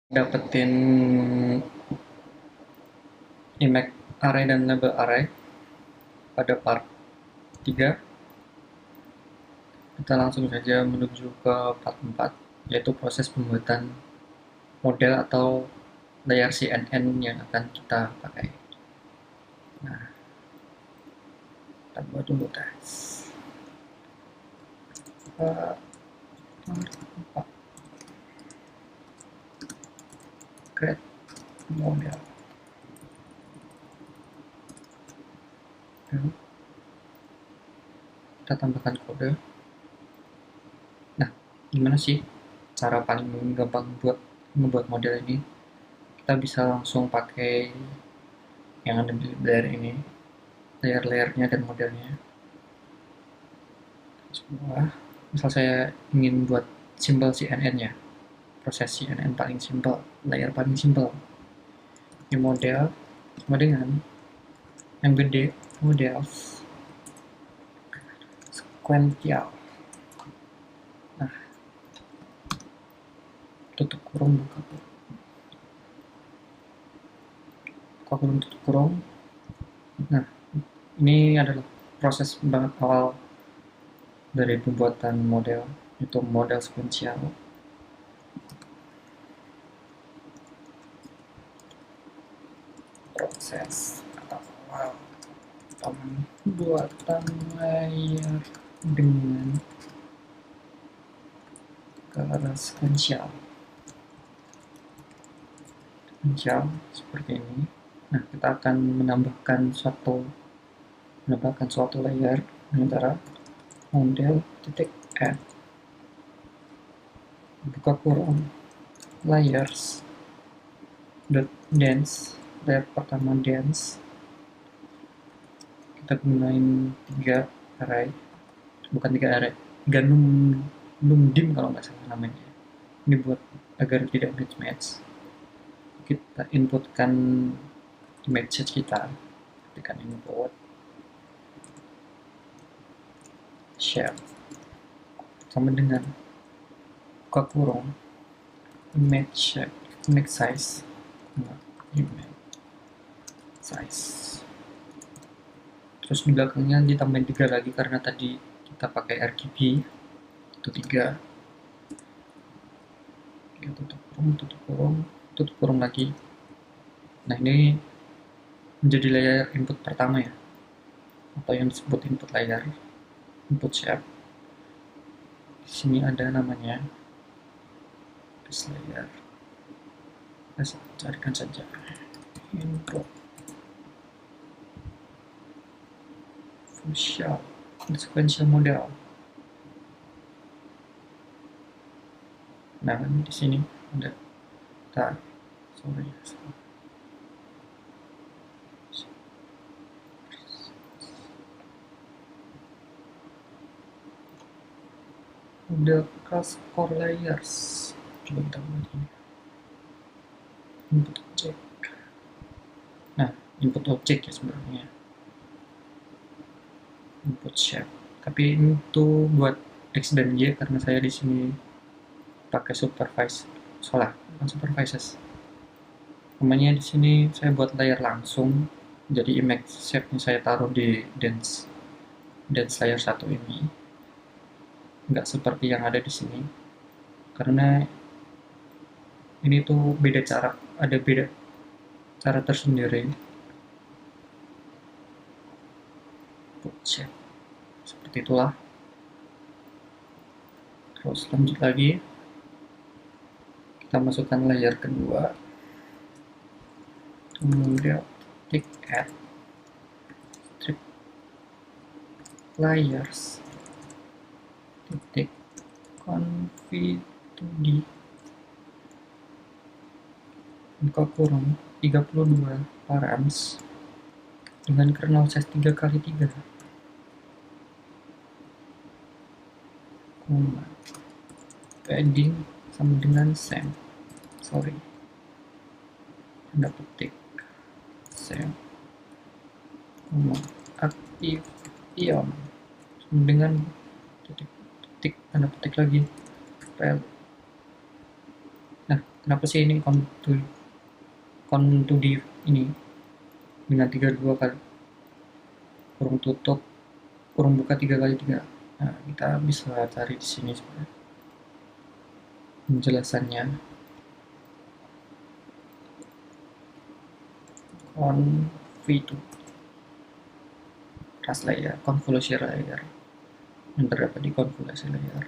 dapetin image array dan label array pada part 3. Kita langsung saja menuju ke part 4, yaitu proses pembuatan model atau layer CNN yang akan kita pakai. Nah, kita buat dulu guys. Create model. Kita tambahkan kode. Nah, gimana sih cara paling gampang membuat model ini? Kita bisa langsung pakai yang ada di layer ini, layer-layernya dan modelnya. Semua. Misal saya ingin buat simbol CNN-nya, proses CNN paling simpel, layer paling simpel. Ini model sama dengan yang gede, model sequential. Nah, tutup kurung, buka kurung, tutup kurung. Nah, ini adalah proses banget awal dari pembuatan model, itu model sequential. Proses awal pembuatan layer dengan cara sequential seperti ini. Nah, kita akan menambahkan suatu layer dengan cara model titik add, buka kurung, layers dot dense, layer pertama dense. Kita gunain 3 array, bukan 3 array, 3 numdim kalau nggak salah namanya. Ini buat agar tidak mismatch. Kita inputkan image kita, ketikkan input share sama dengan buka kurung image size, terus di belakangnya ditambahin 3 lagi karena tadi kita pakai RGB, itu 3. Tutup kurung lagi. Nah, ini menjadi layer input pertama ya, atau yang disebut input layer, input shape. Di sini ada namanya base layer. Kita carikan saja input functional sequential model. Nah, di sini ada model class core layers. Coba kita buat ini input object. Nah, input object ya sebenarnya, input shape, tapi ini tuh buat X dan Y karena saya di sini pakai bukan supervises. Namanya di sini saya buat layer langsung, jadi image shape-nya saya taruh di dense layer 1 ini, nggak seperti yang ada di sini, karena ini tuh beda cara, ada beda cara tersendiri. Shape seperti itulah. Terus lanjut lagi, kita masukkan layer kedua, kemudian tick add strip layers titik conv 2d, buka kurung 32 params dengan kernel size 3x3, padding sama dengan same, tanda petik same, aktif ion sama dengan titik tanda petik lagi rel Nah, kenapa sih ini kon to di ini dengan 32 kali kurung tutup kurung buka 3 kali 3. Nah, kita bisa cari di sini sebenarnya penjelasannya. Conv2 trust layer, convolution layer yang terdapat di convolution layer.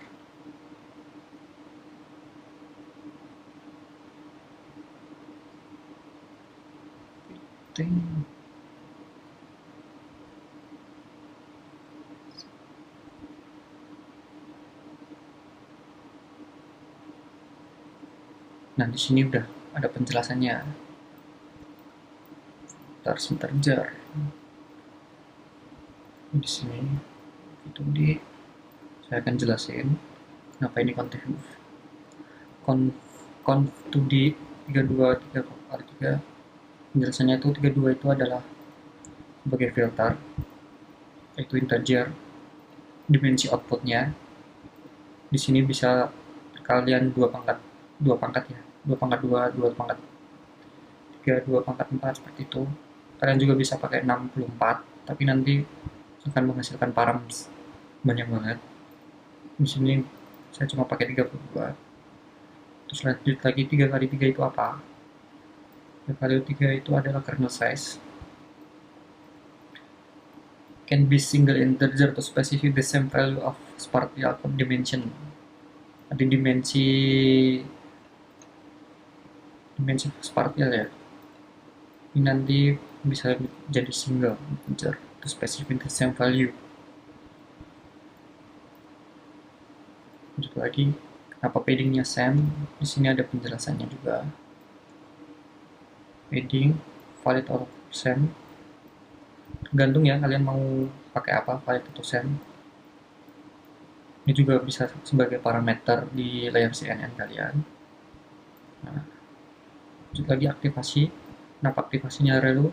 Ting. Nah, di sini udah ada penjelasannya. Sebentar jar. Di sini itu saya akan jelasin kenapa ini conv 2D 32 3 kali 3. Penjelasannya itu 32 itu adalah sebagai filter, yaitu integer. Dimensi outputnya di sini bisa kalian dua pangkat ya, 2 pangkat 2, 2 pangkat 3, 2 pangkat 4 seperti itu. Kalian juga bisa pakai 64, tapi nanti akan menghasilkan param banyak banget. Di sini saya cuma pakai 32. Terus lanjut lagi 3 kali 3 itu apa? 3 kali 3 itu adalah kernel size. Can be single integer to specify the same value of partial dimension. Ada dimensi partial ya. Ini nanti bisa jadi single integer to specify the same value. Lanjut lagi, kenapa paddingnya same? Di sini ada penjelasannya juga. Padding valid atau same, tergantung ya kalian mau pakai apa, valid atau same. Ini juga bisa sebagai parameter di layer CNN kalian. Nah, lanjut lagi aktivasi. Kenapa aktivasinya relu?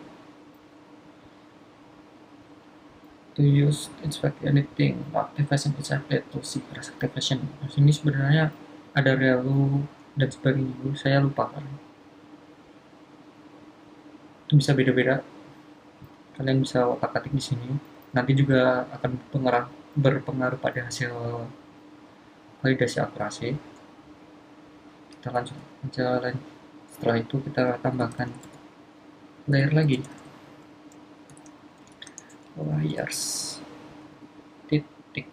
To use inspect anything, activation is applied to secret activation. Nah, sini sebenarnya ada relu dan sebagainya. Saya lupa kan. Itu bisa beda-beda. Kalian bisa otak-atik di sini. Nanti juga akan berpengaruh pada hasil validasi akurasi. Kita lanjut jalan. Setelah itu kita tambahkan layer lagi. Layers titik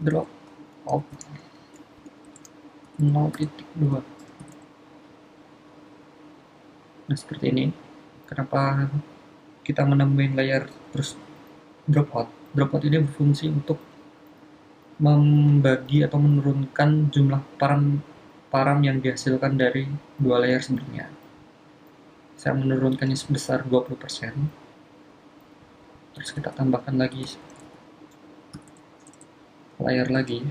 drop out 0.2. Nah, seperti ini. Kenapa kita menemukan layer terus drop out? Drop out ini berfungsi untuk membagi atau menurunkan jumlah param yang dihasilkan dari dua layer sebelumnya. Saya menurunkannya sebesar 20%. Terus kita tambahkan lagi layer lagi.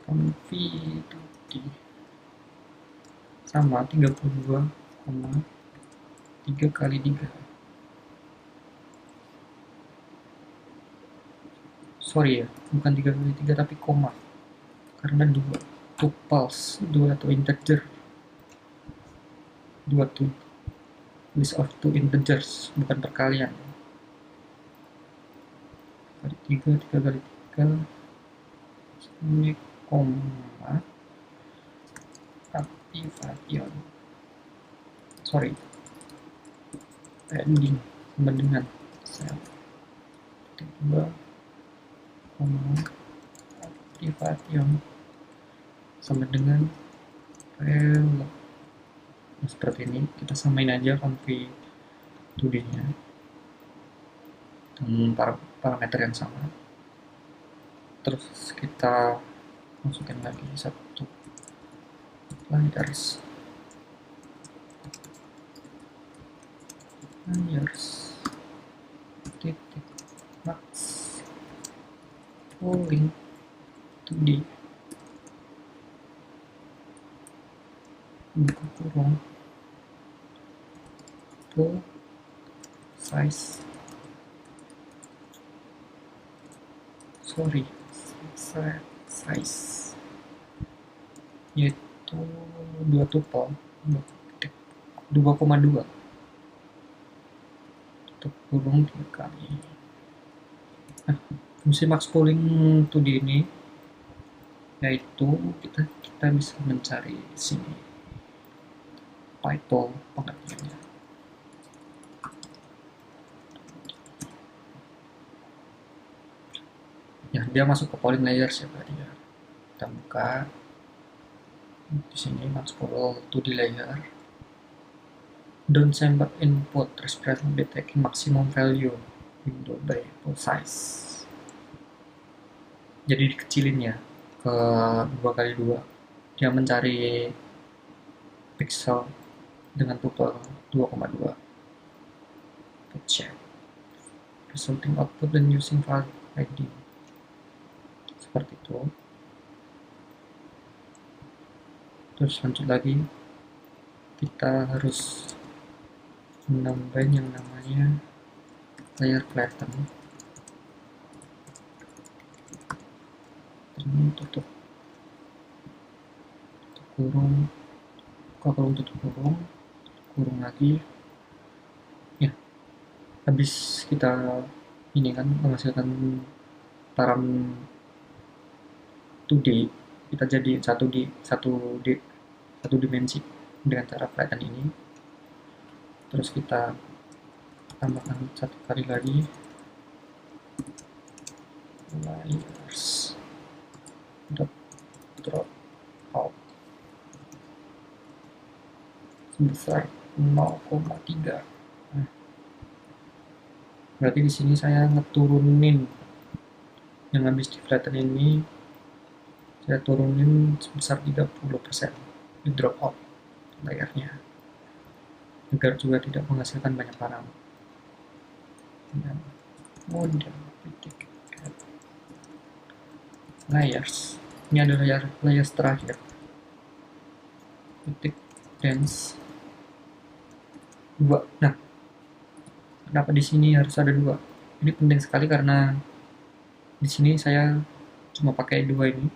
Conv2D sama 32,3 kali 3. Sorry ya, bukan 3 kali 3 tapi koma. Karena 2 tuples, 2 atau integer. 2 to list of 2 integers, bukan perkalian. Kali 3, 3 kali 3. Ini koma activation. Sorry. Pending sama dengan sel. 2 activation sama dengan rel. Nah, seperti ini kita samain aja conv2D nya dan parameter yang sama. Terus kita masukkan lagi satu layers titik max polling 2D buka kurung full size, sorry, set size yaitu 2 tuple 2,2 tutup kurung 3 kali. Nah, fungsi max pooling 2D ini yaitu kita bisa mencari di sini title pengertiannya. Ya, dia masuk ke polling layers ya berarti ya. Kita buka di sini max pool 2D layer. Down sample input represent by taking maximum value window by pool size. Jadi dikecilin ya ke 2x2. Dia mencari pixel dengan tuple 2,2. Check resulting output dan using file ID seperti itu. Terus lanjut lagi, kita harus menambahin yang namanya layer flatten. Ini tutup kurung, buka kurung, tutup kurung, kurung lagi. Ya, habis kita ini kan menghasilkan param 2D, kita jadi satu dimensi dengan cara flatten ini. Terus kita tambahkan satu kali lagi layers dot drop out sebesar 0,3. Nah, berarti di sini saya ngeturunin yang habis di flatten ini, saya turunin sebesar 30% di drop out layarnya agar juga tidak menghasilkan banyak param. Dan model titik layers, ini adalah layers terakhir, titik dense 2. Nah, kenapa di sini harus ada 2? Ini penting sekali karena di sini saya cuma pakai 2 ini,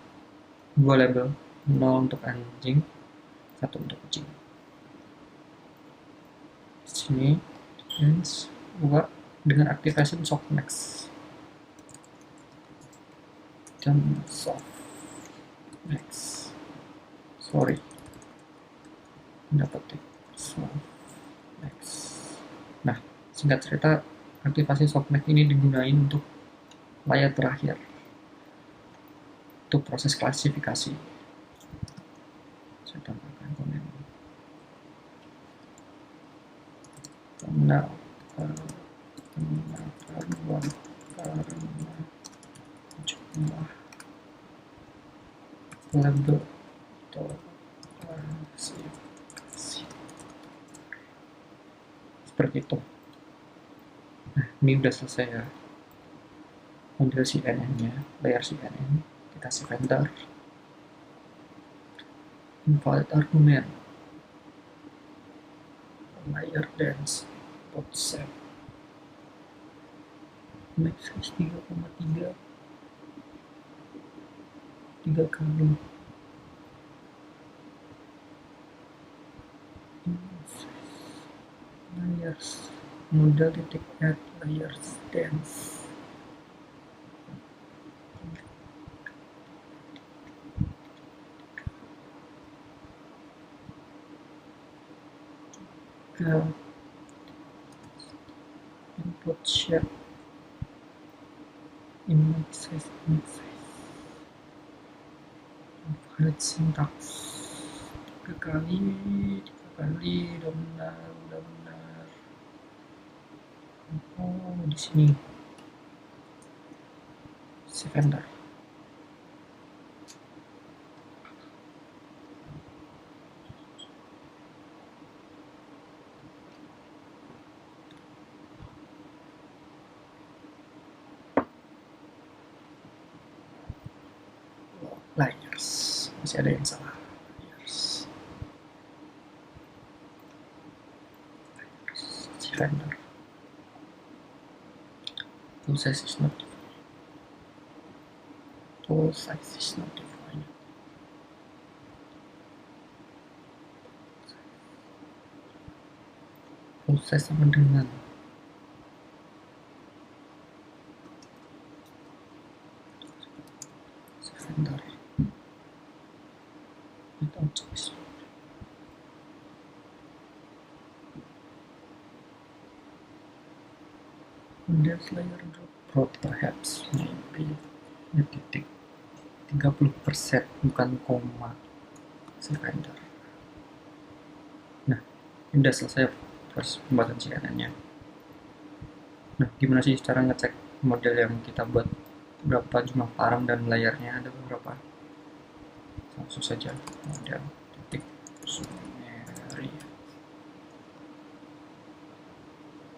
2 label, 0 untuk anjing, 1 untuk kucing. Di sini dense 2 dengan activation softmax dan softmax. Sorry, dapat softmax. Nah, singkat cerita, aktivasi softmax ini digunakan untuk layar terakhir, untuk proses klasifikasi. Saya tambahkan komen. Kenapa karena jumlah label klasifikasi seperti itu. Nah, ini udah selesai ya model CNN-nya, layer CNN. Kita save enter. Invalid argument. Layer dense pot set. Max size 3,3. 3 kali. Layers model titik add layers dense. Input shape image size valid syntax 3 kali udah benar. Oh, di sini save enter. Layers, masih ada yang salah. Layers save enter. Full size is not full size is not defined. Full size sama dengan sebentar without choice. There's layer drop perhaps maybe ya titik 30% bukan koma surrender. Nah, ini udah selesai proses pembuatan CNN-nya. Nah, gimana sih cara ngecek model yang kita buat berapa jumlah parang dan layarnya ada beberapa? Langsung saja model titik summary,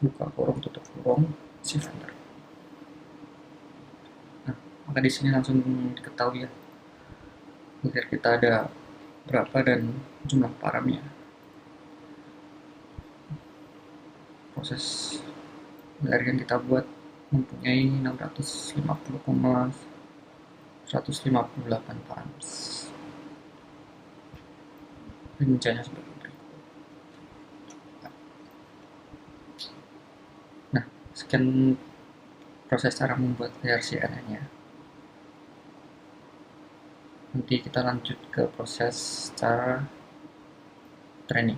buka kurung tutup kurung shift enter. Nah, maka di sini langsung diketahui ya layer kita ada berapa dan jumlah paramnya. Proses layer yang kita buat mempunyai 650,158 params. Rinciannya seperti berikut. Nah, sekian proses cara membuat layer CNN-nya. Nanti kita lanjut ke proses cara training.